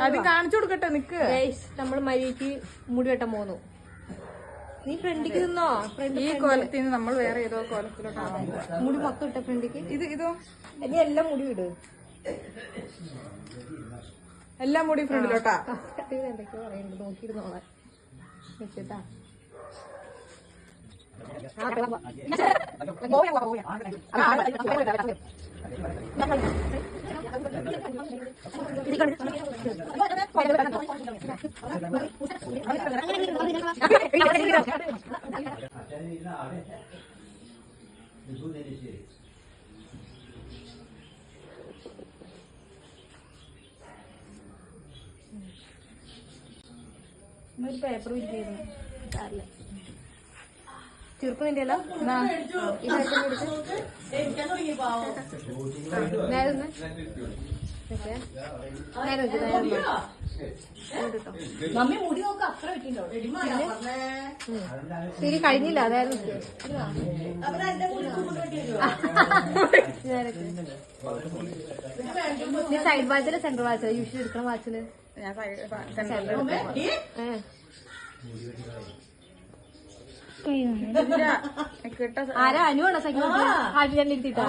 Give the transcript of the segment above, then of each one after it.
അത് കാണിച്ചു കൊടുക്കട്ടെ. നിക്ക്, നമ്മൾ മരിക്ക് മുടി വെട്ടാൻ പോന്നു. നീ ഫ്രണ്ടിക്ക് നിന്നോ? ഈ കോലത്തിന് നമ്മൾ വേറെ ഏതോ കോലത്തിലോട്ടാണ്. മുടി മൊത്തം ഇട്ട ഫ്രണ്ടിക്ക്. ഇതോ ഇനി എല്ലാം മുടി ഇട്. എല്ലാം മുടി ഫ്രണ്ടിലോട്ടാ. എന്തൊക്കെയോ പറയുന്നുണ്ട്, നോക്കിയിരുന്നോളെ വെച്ചിട്ടാ. ഒരു പേപ്പർ വിരിക്കുന്നു. ചെറുപ്പം നിന്റെ അല്ല ശരി കഴിഞ്ഞില്ല. അതായിരുന്നു സൈഡ് വാച്ചില് സെന്റർ വാച്ചില് യൂഷ്വലി എടുക്കണ വാച്ചില് ആരാ അനുവാണോ സൈക്കിൾ ഹാജി ഇരുത്തിട്ടാ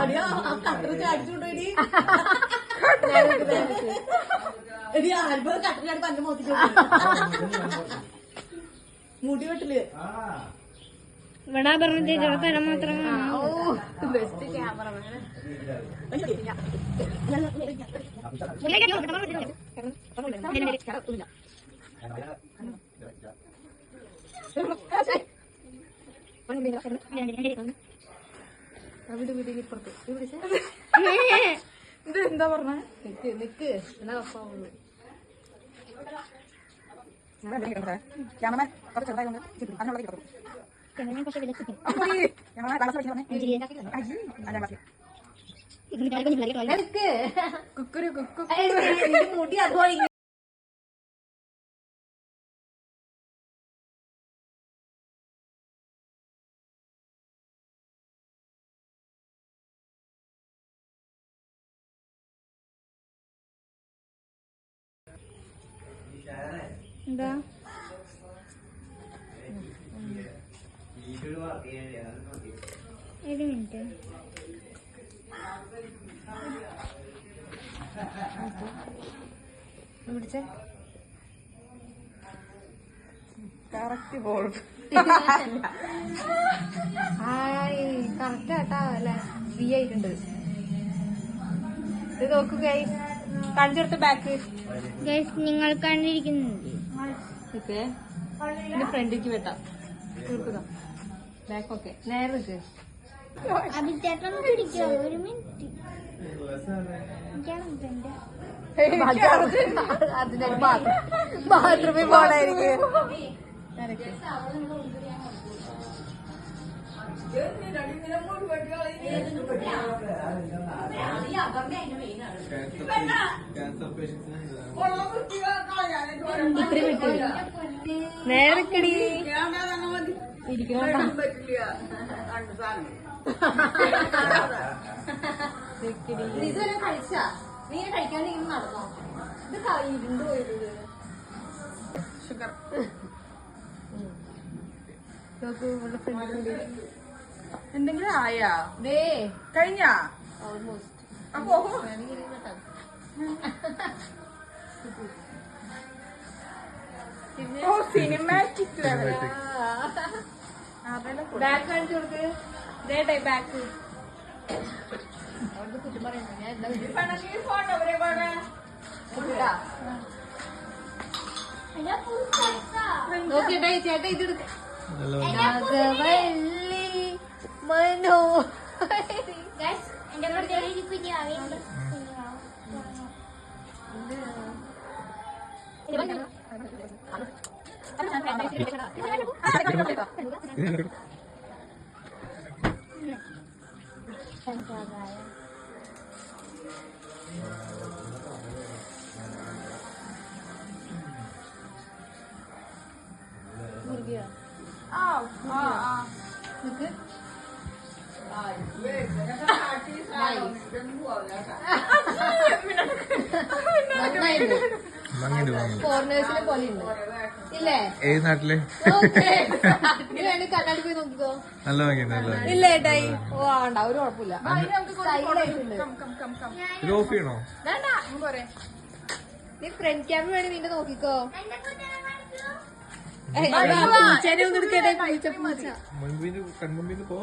മുടി വെട്ടില് ഇവിടെ പറഞ്ഞ മാത്രം. ബെസ്റ്റ് ക്യാമറ ഇത് എന്താ പറഞ്ഞ? നിക്ക് ക്യാമറമാൻ കുക്കുരു കുക്കു മുടി അതുപോലെ എന്താ ഒരു മിനിറ്റ്. പിടിച്ചേ കറക്റ്റ് ബോൾ. കറക്റ്റ് ആട്ടാ അല്ലെ? ഫ്രീ ആയിട്ടുണ്ട്. ഇത് നോക്കൂ ഗൈസ്, കാണിച്ചെടുത്ത ബാക്ക് നിങ്ങൾ കണ്ടിരിക്കുന്നുണ്ട്. ഇനി ഫ്രണ്ടിക്ക് വെട്ടാം. Back okay. നേരെ നിൽക്ക്. അതിന്റെ ബാത്റൂമിൽ പോണായിരിക്കും. ഇത്ര വിട്ടു നേരെ കടി ഇരിക്കണ ഇതുവരെ കഴിച്ചാ നീ കഴിക്കാണ്ട് ഇങ്ങനെ നടന്നോ? ഇത് ഇരുണ്ട് പോയത്. ഷുഗർ എന്തെങ്കിലും ആയാ? കഴിഞ്ഞാ? അപ്പോ സിനിമാറ്റിക് ലെവൽ. ബാക്ക് കാണിച്ചു കൊടുക്ക്. ബാക്ക് അവർക്ക് കുറ്റം പറയുന്നു. ഞാൻ നോക്കിട്ടെ ചേട്ടാ ഇതെടുക്ക. മനോ വാങ്ങിട്ട് വാങ്ങി. ഫോറിനേഴ്സിനെ പോലെ ഉണ്ട് ഇല്ലേ? ഏത് നാട്ടില്? ഓക്കേ. നീ വേണ്ടി കണ്ണാടി പോയി നോക്കിക്കോ. നല്ല വാങ്ങിയത്, നല്ല വാങ്ങി. ഇല്ല ഏട്ടായി. ഓ ആണ്ട ഒരു കുഴപ്പമില്ല. സ്റ്റൈലായിട്ടുണ്ട്. ഇത് ഓഫ് ചെയ്യണോ? വേണ്ട നീ ഫ്രണ്ട് ക്യാമറ വേണേ നിന്റെ നോക്കിക്കോ. പൂച്ചേനെ ഒന്നും എടുക്കട്ടെ. പൂച്ച മുൻപിന് കൺമുമ്പിന്ന് പോ.